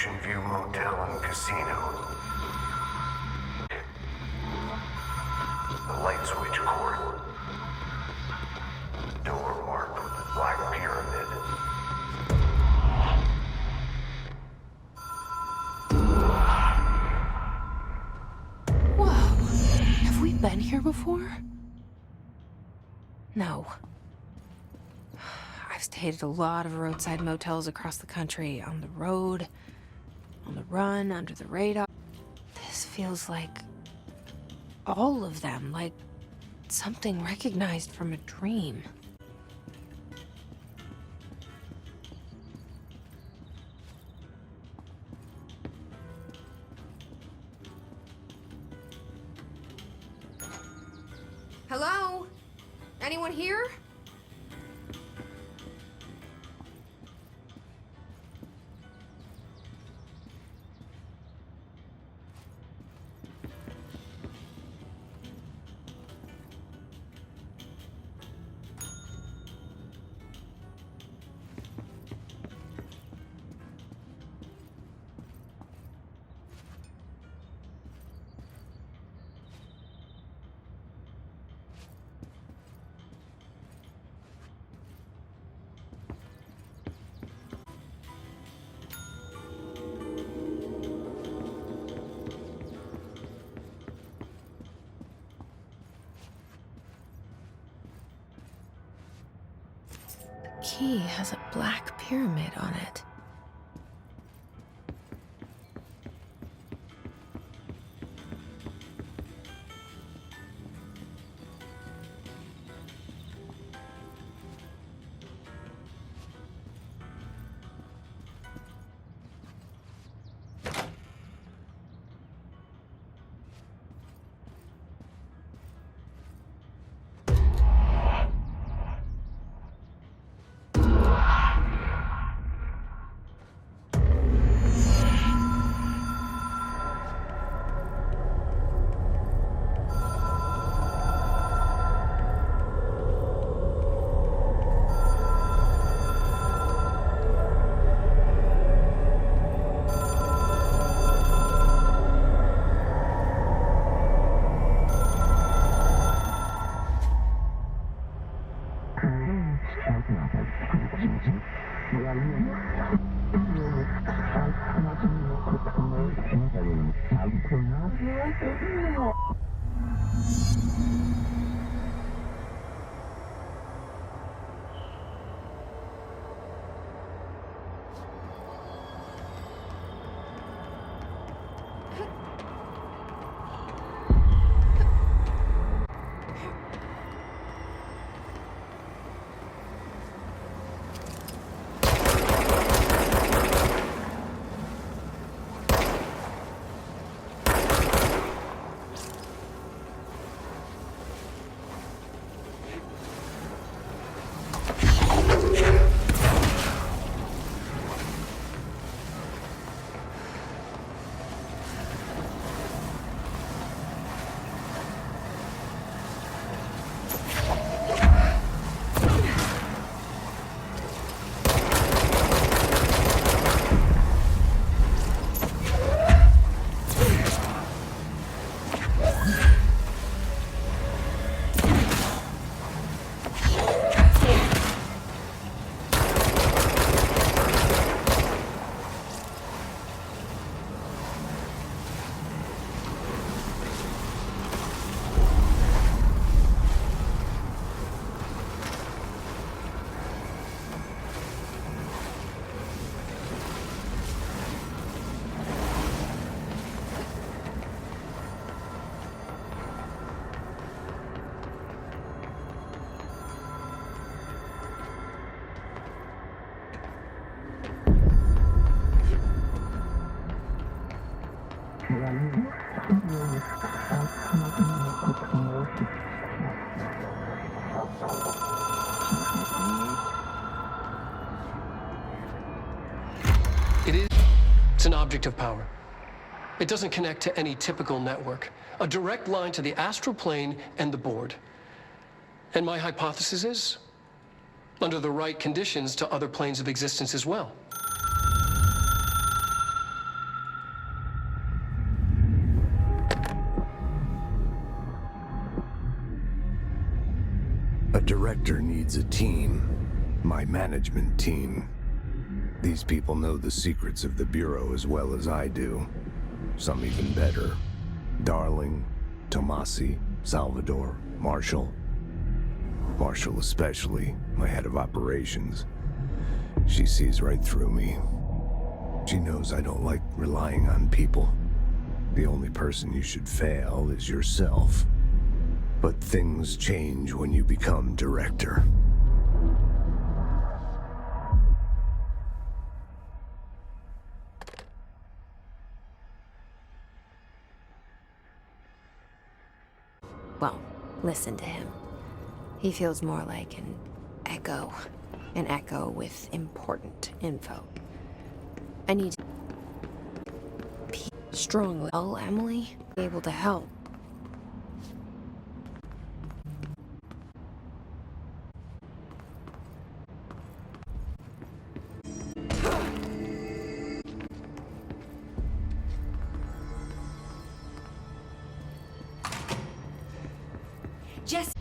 Ocean View Motel and Casino. The light switch cord. Door marked with a black pyramid. Whoa. Have we been here before? No. I've stayed at a lot of roadside motels across the country, on the road, on the run, under the radar. This feels like all of them, like something recognized from a dream. Hello? Anyone here? The key has a black pyramid on it. It's an object of power. It doesn't connect to any typical network. A direct line to the astral plane and the board. And my hypothesis is, under the right conditions, to other planes of existence as well. director needs a team. My management team. These people know the secrets of the Bureau as well as I do. Some even better. Darling, Tomasi, Salvador, Marshall. Marshall especially, my head of operations. She sees right through me. She knows I don't like relying on people. The only person you should fail is yourself. But things change when you become director. Well, listen to him. He feels more like an echo. An echo with important info. I need to be strongly. Oh, Emily, be able to help. Jess,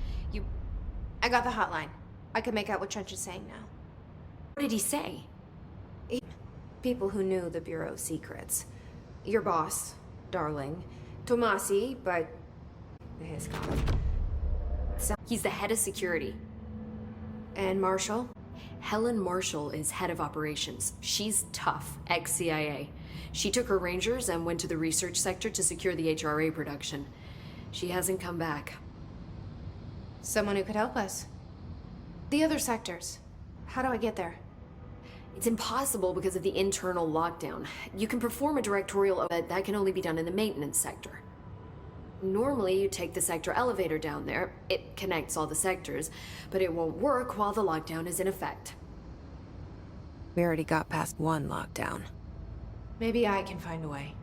I got the hotline. I can make out what Trench is saying now. what did he say? People who knew the Bureau's secrets. Your boss, Darling. Tomasi, but his cop. He's the head of security. And Marshall? Helen Marshall is head of operations. She's tough, ex-CIA. She took her Rangers and went to the research sector to secure the HRA production. She hasn't come back. Someone who could help us. The other sectors. How do I get there? It's impossible because of the internal lockdown. You can perform a directorial, but that can only be done in the maintenance sector. Normally, you take the sector elevator down there. It connects all the sectors, but it won't work while the lockdown is in effect. We already got past one lockdown. Maybe I can find a way.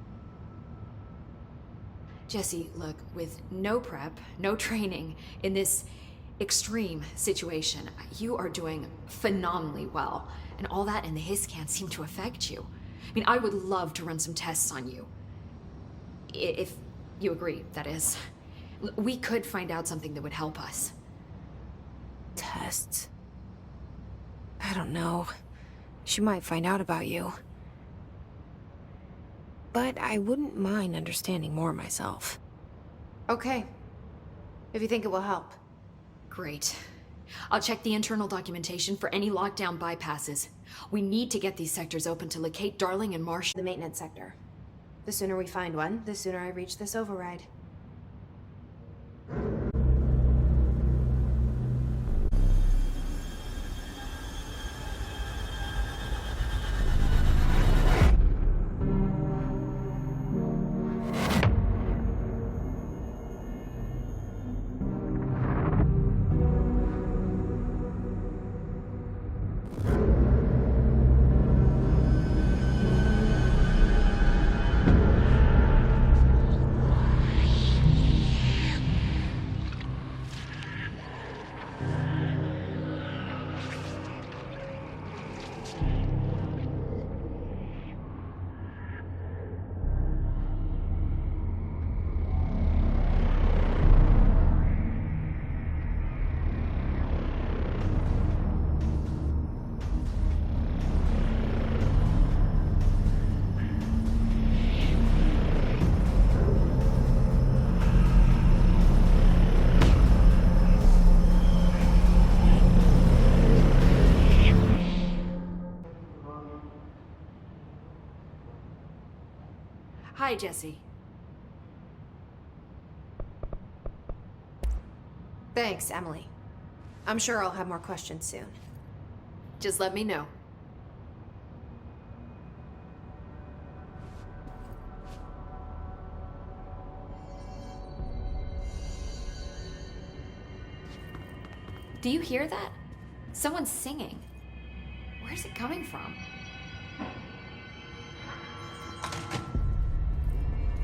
Jesse, look, with no prep, no training, in this extreme situation, you are doing phenomenally well. And all that and the hiss can't seem to affect you. I mean, I would love to run some tests on you. If you agree, that is. We could find out something that would help us. Tests? I don't know. She might find out about you. But I wouldn't mind understanding more myself. Okay. If you think it will help. Great. I'll check the internal documentation for any lockdown bypasses. We need to get these sectors open to locate Darling and Marshall. The maintenance sector. The sooner we find one, the sooner I reach this override. Hi, Jesse. Thanks, Emily. I'm sure I'll have more questions soon. Just let me know. Do you hear that? Someone's singing. Where's it coming from?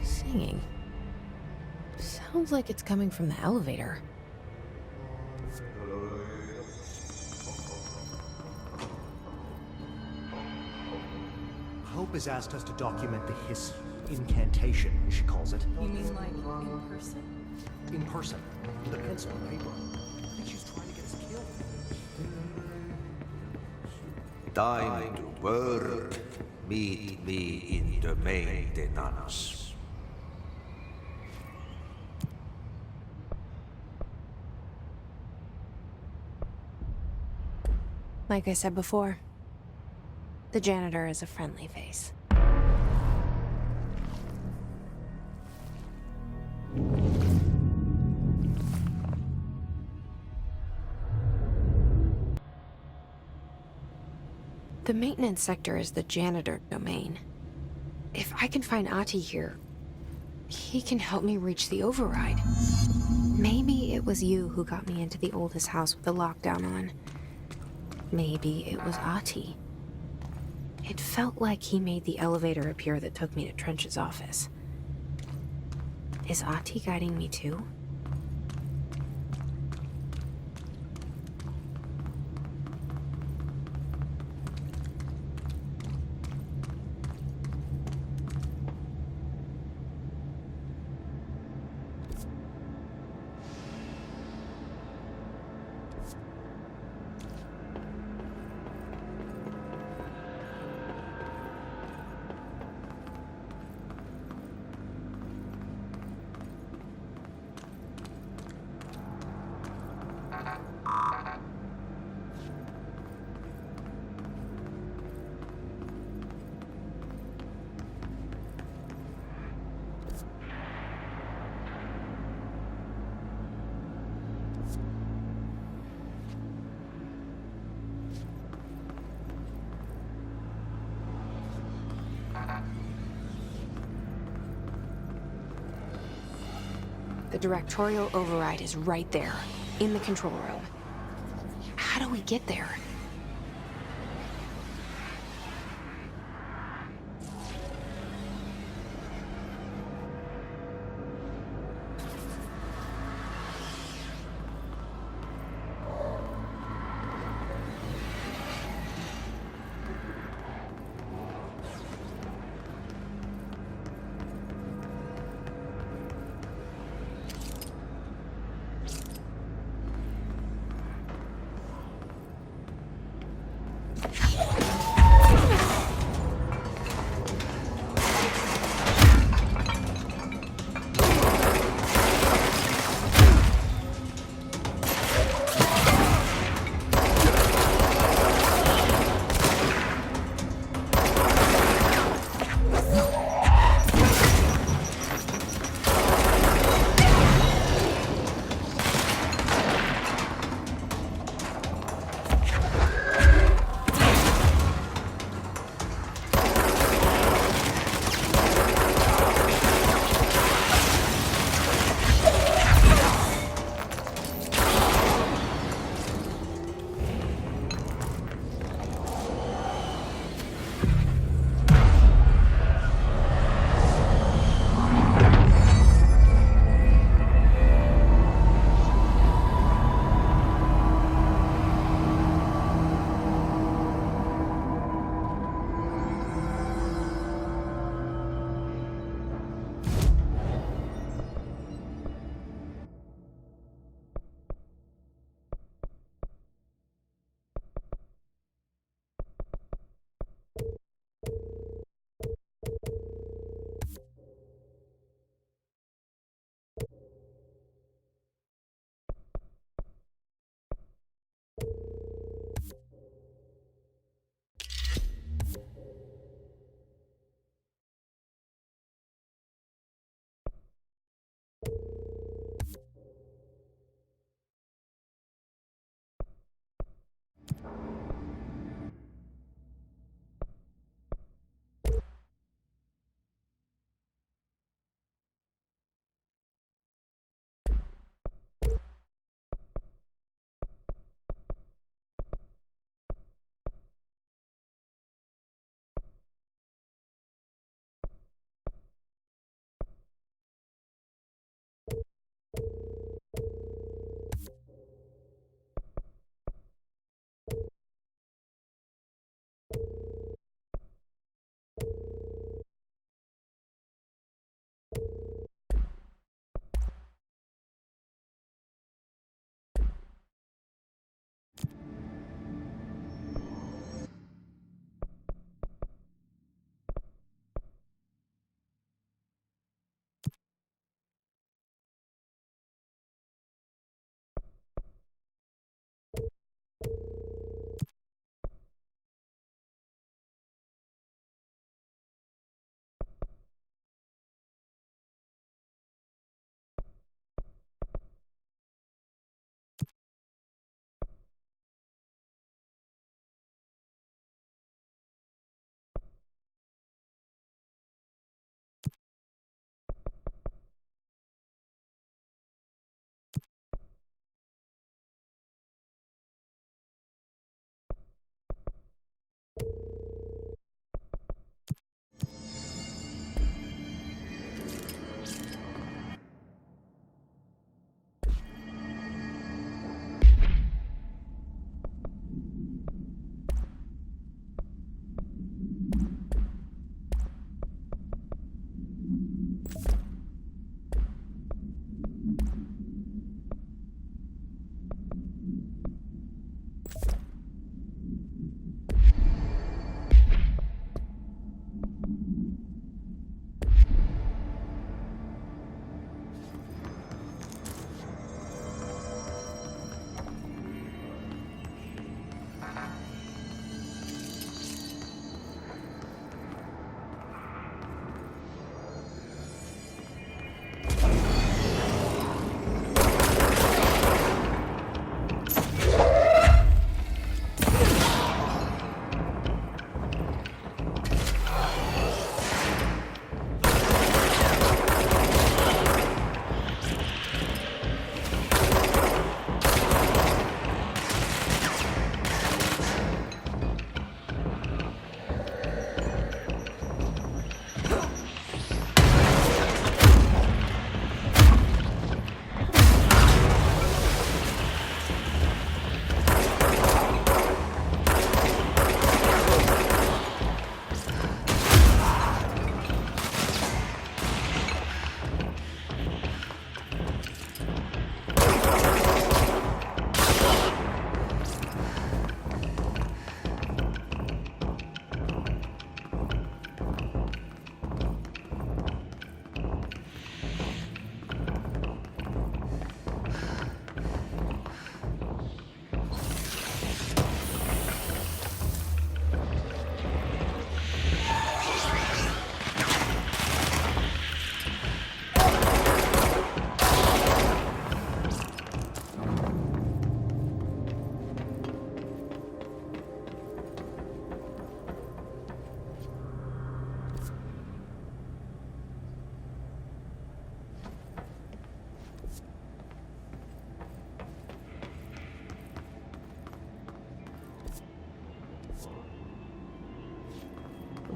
Singing. Sounds like it's coming from the elevator. Hope has asked us to document the hiss incantation, as she calls it. You mean like in person? In person, with a pencil and paper. I think she's trying to get us killed. Time to work. Meet me in the maintenance. Like I said before, the janitor is a friendly face. The maintenance sector is the janitor domain. If I can find Ahti here, he can help me reach the override. Maybe it was you who got me into the oldest house with the lockdown on. Maybe it was Ahti. It felt like he made the elevator appear that took me to Trench's office. Is Ahti guiding me too? The directorial override is right there, in the control room. How do we get there?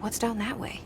What's down that way?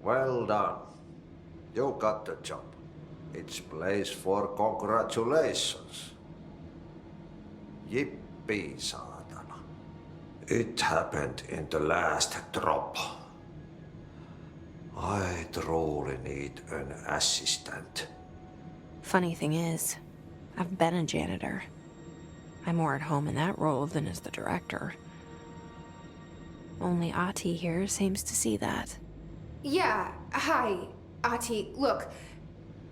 Well done. You got the job. It's place for congratulations. Yippee, saatana. It happened in the last drop. I truly need an assistant. Funny thing is, I've been a janitor. I'm more at home in that role than as the director. Only Ati here seems to see that. Yeah, hi, Ati. Look,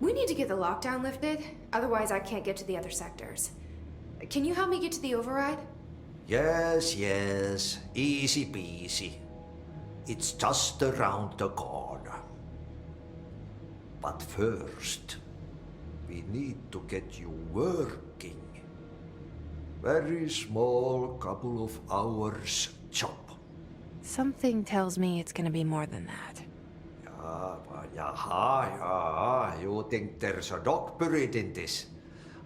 we need to get the lockdown lifted, otherwise I can't get to the other sectors. Can you help me get to the override? Yes, yes. Easy peasy. It's just around the corner. But first, we need to get you working. Very small, couple of hours job. Something tells me it's gonna be more than that. Yaha. You think there's a dog buried in this?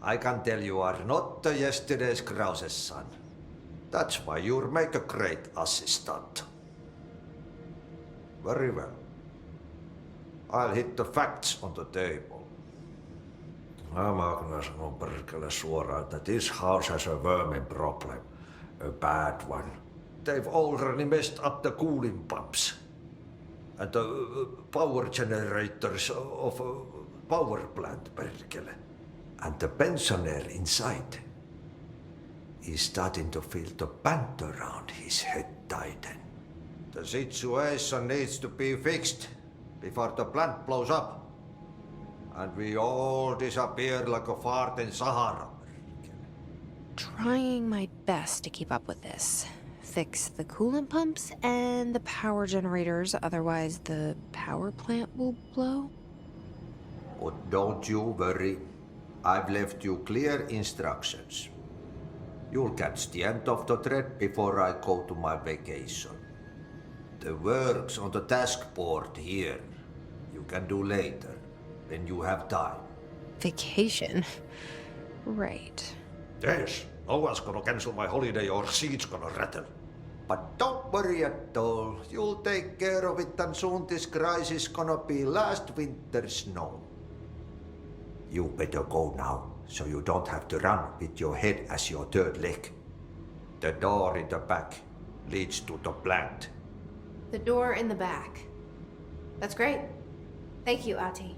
I can tell you are not yesterday's Krause's son. That's why you'll make a great assistant. Very well. I'll hit the facts on the table. Mä kyllä sanon perkele suoraan, that this house has a vermin problem. A bad one. They've already messed up the cooling pumps. And the power generators of a power plant, perkele. And the pensioner inside is starting to feel the band around his head tighten. The situation needs to be fixed before the plant blows up. And we all disappear like a fart in Sahara. Trying my best to keep up with this. Fix the coolant pumps and the power generators, otherwise the power plant will blow. But don't you worry. I've left you clear instructions. You'll catch the end of the thread before I go to my vacation. The work's on the task board here. You can do later, when you have time. Vacation? Right. Yes, no one's gonna cancel my holiday or seat's gonna rattle. But don't worry at all. You'll take care of it and soon this crisis gonna be last winter's snow. You better go now, so you don't have to run with your head as your third leg. The door in the back leads to the plant. The door in the back. That's great. Thank you, Ati.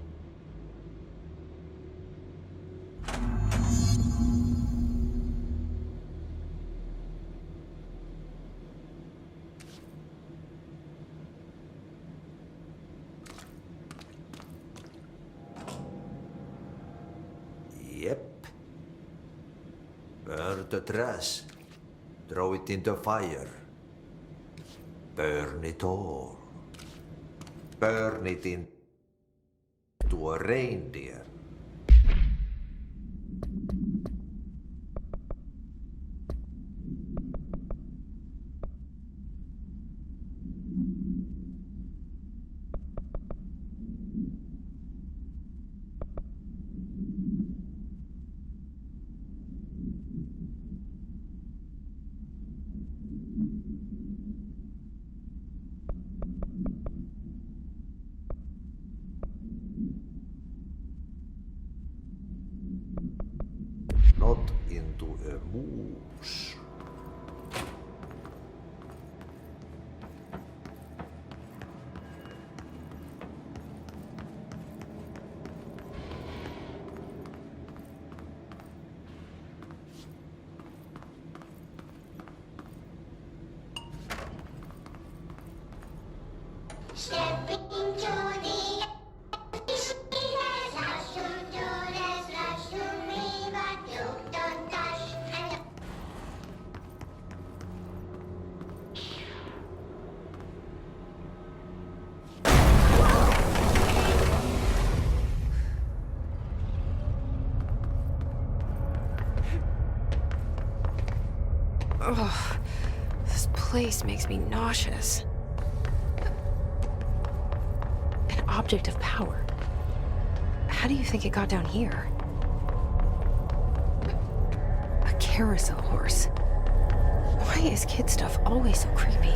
Yep. Burn the trash. Throw it in the fire. Burn it all. Burn it into a reindeer. Not into a moose. Ugh, this place makes me nauseous. An object of power. How do you think it got down here? A carousel horse. Why is kid stuff always so creepy?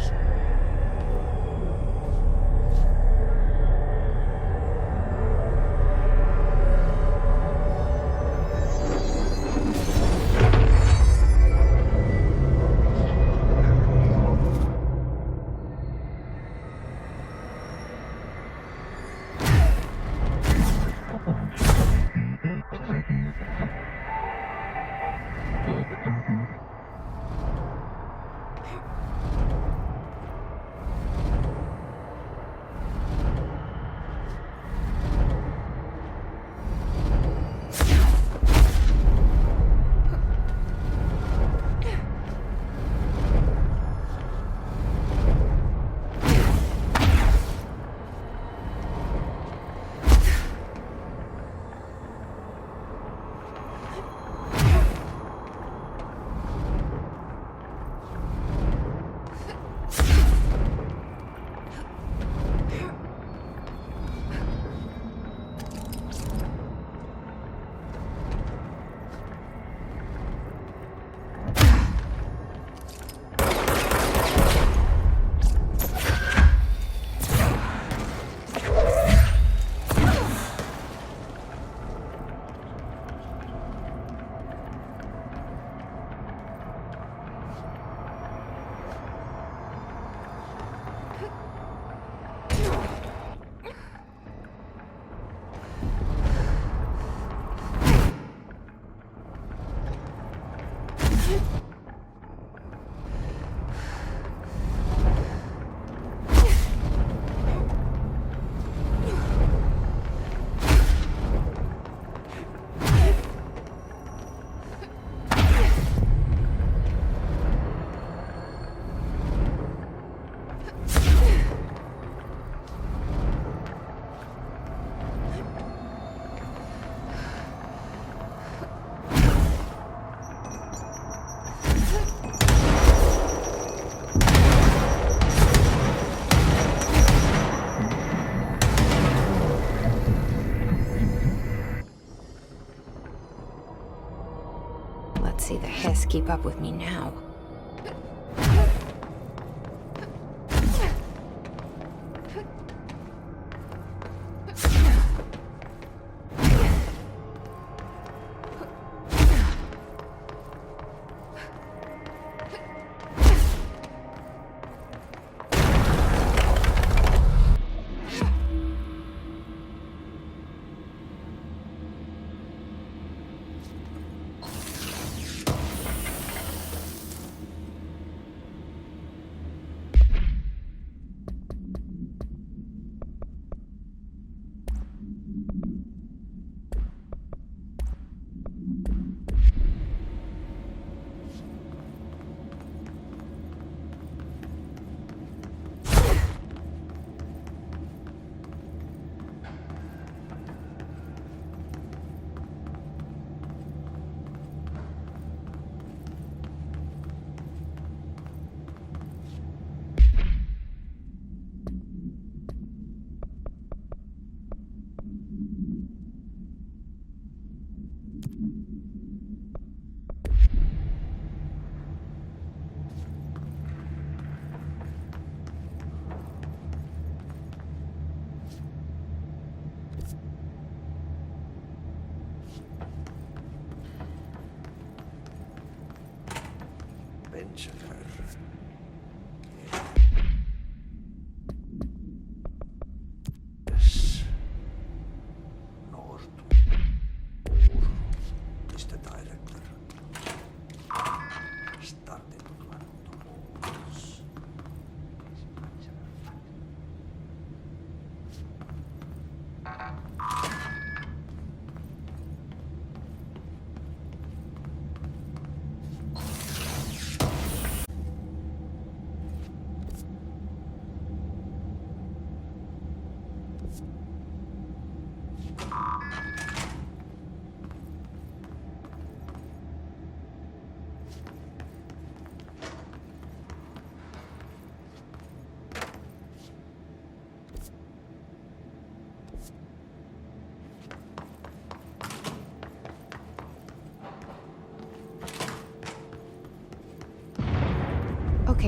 See the hiss keep up with me now.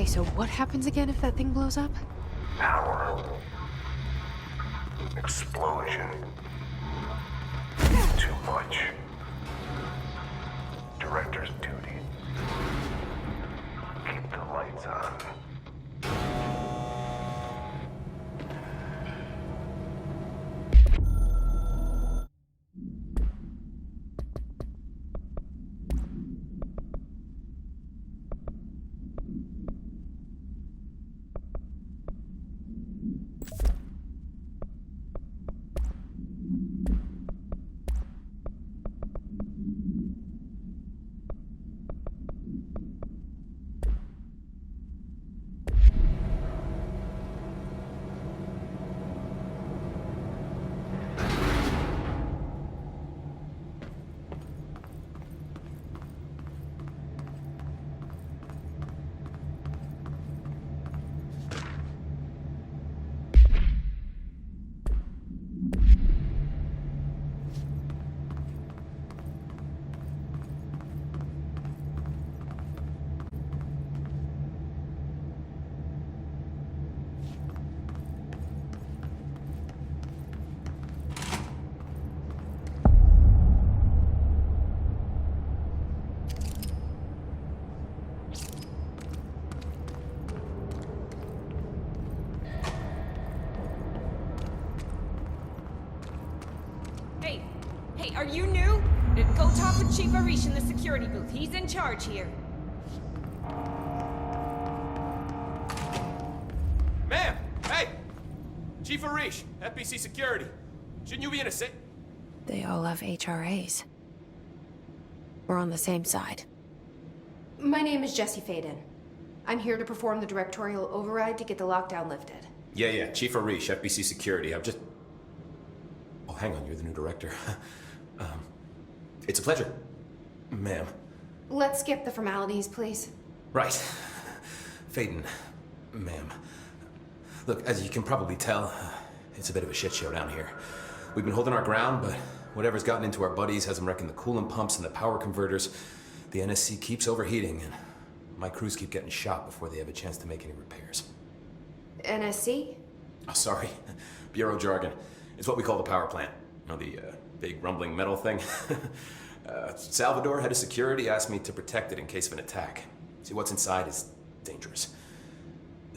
Okay, so what happens again if that thing blows up? Power. Explosion. Too much. Director's duty. Keep the lights on. Hey, are you new? Go talk with Chief Arish in the security booth. He's in charge here. Ma'am! Hey! Chief Arish, FBC Security. Shouldn't you be in a safe? They all have HRAs. We're on the same side. My name is Jesse Faden. I'm here to perform the directorial override to get the lockdown lifted. Yeah, Chief Arish, FBC Security. I'm just... Oh, hang on, you're the new director. It's a pleasure, ma'am. Let's skip the formalities, please. Right. Faden, ma'am. Look, as you can probably tell, it's a bit of a shit show down here. We've been holding our ground, but whatever's gotten into our buddies has them wrecking the coolant pumps and the power converters. The NSC keeps overheating, and my crews keep getting shot before they have a chance to make any repairs. NSC? Oh, sorry. Bureau jargon. It's what we call the power plant. You know, the big rumbling metal thing? Salvador, head of security, asked me to protect it in case of an attack. See, what's inside is dangerous.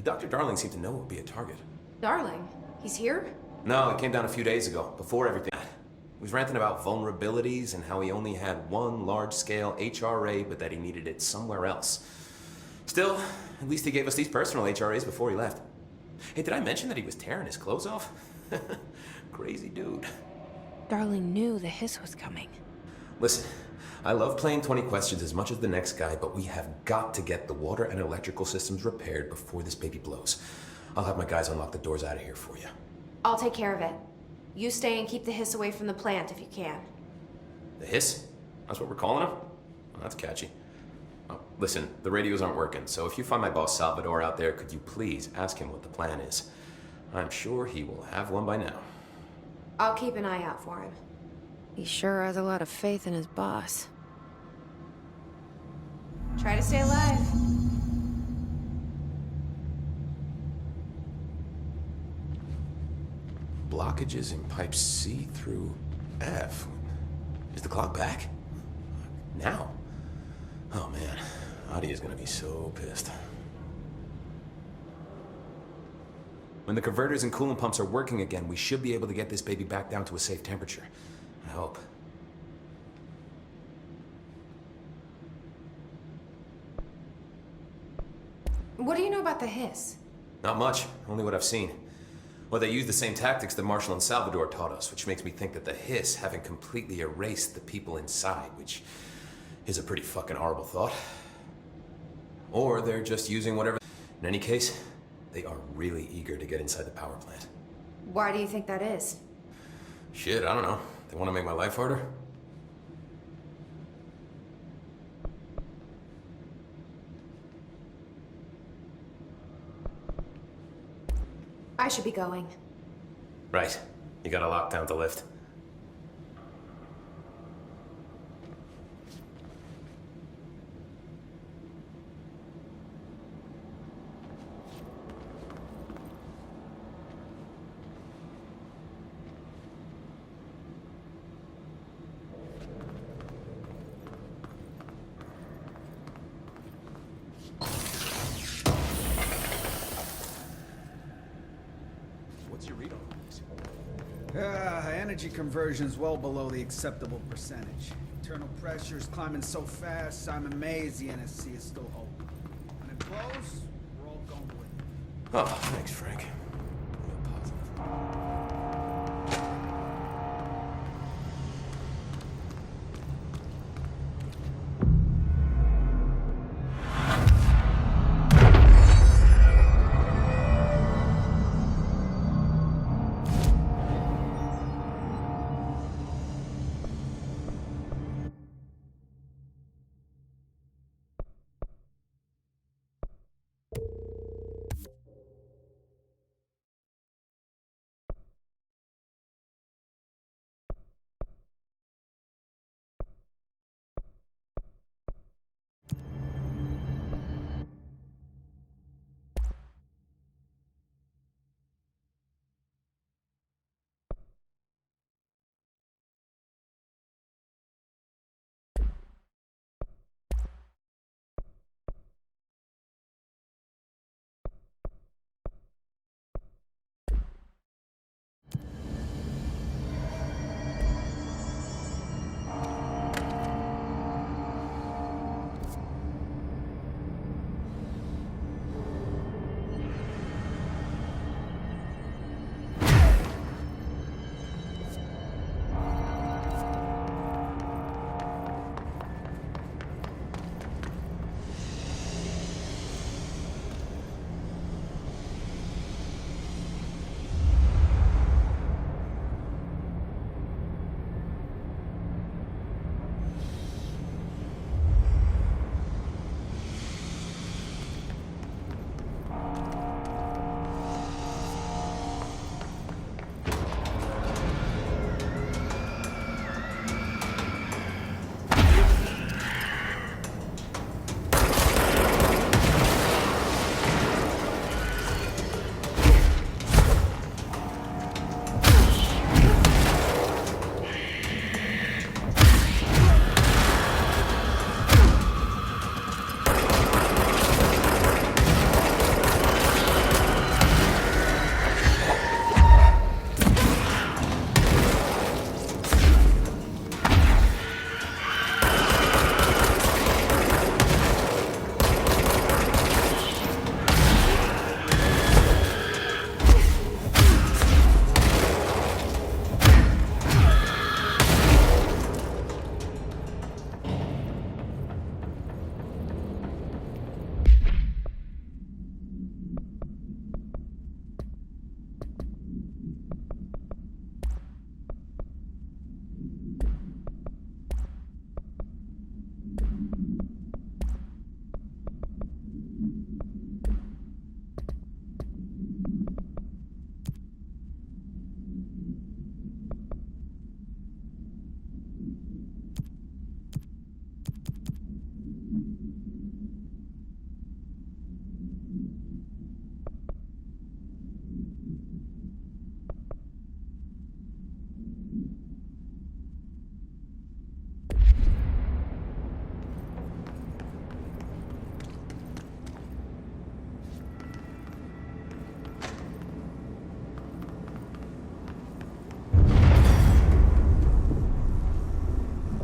Dr. Darling seemed to know it would be a target. Darling? He's here? No, he came down a few days ago, before everything. He was ranting about vulnerabilities and how he only had one large-scale HRA, but that he needed it somewhere else. Still, at least he gave us these personal HRAs before he left. Hey, did I mention that he was tearing his clothes off? Crazy dude. Darling knew the hiss was coming. Listen, I love playing 20 questions as much as the next guy, but we have got to get the water and electrical systems repaired before this baby blows. I'll have my guys unlock the doors out of here for you. I'll take care of it. You stay and keep the hiss away from the plant if you can. The hiss? That's what we're calling him? Well, that's catchy. Oh, listen, the radios aren't working, so if you find my boss Salvador out there, could you please ask him what the plan is? I'm sure he will have one by now. I'll keep an eye out for him. He sure has a lot of faith in his boss. Try to stay alive. Blockages in pipes C through F. Is the clock back? Now? Oh man, Adi is gonna be so pissed. When the converters and coolant pumps are working again, we should be able to get this baby back down to a safe temperature. I hope. What do you know about the hiss? Not much, only what I've seen. Well, they use the same tactics that Marshall and Salvador taught us, which makes me think that the hiss haven't completely erased the people inside, which is a pretty fucking horrible thought. Or they're just using whatever... In any case, they are really eager to get inside the power plant. Why do you think that is? Shit, I don't know. They want to make my life harder? I should be going. Right. You got a lockdown to lift. energy conversion's well below the acceptable percentage. Internal pressure's climbing so fast, I'm amazed the NSC is still open. When it blows, we're all going with it. Oh, thanks, Frank. Real positive.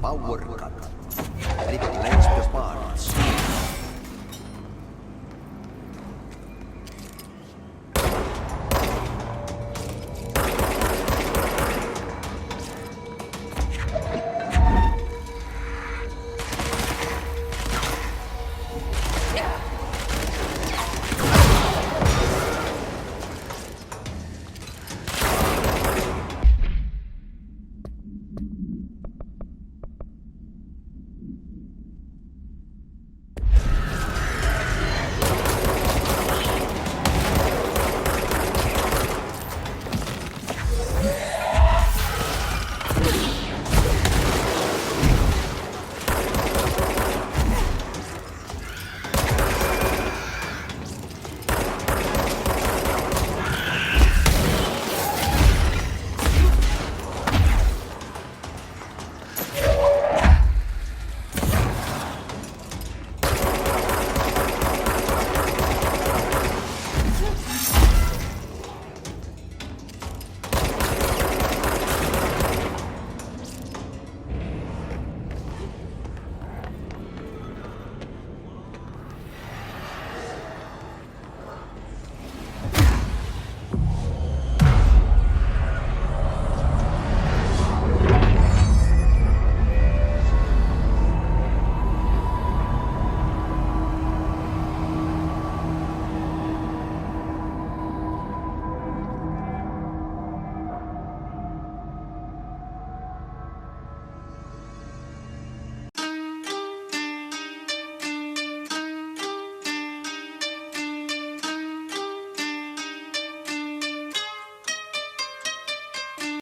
Power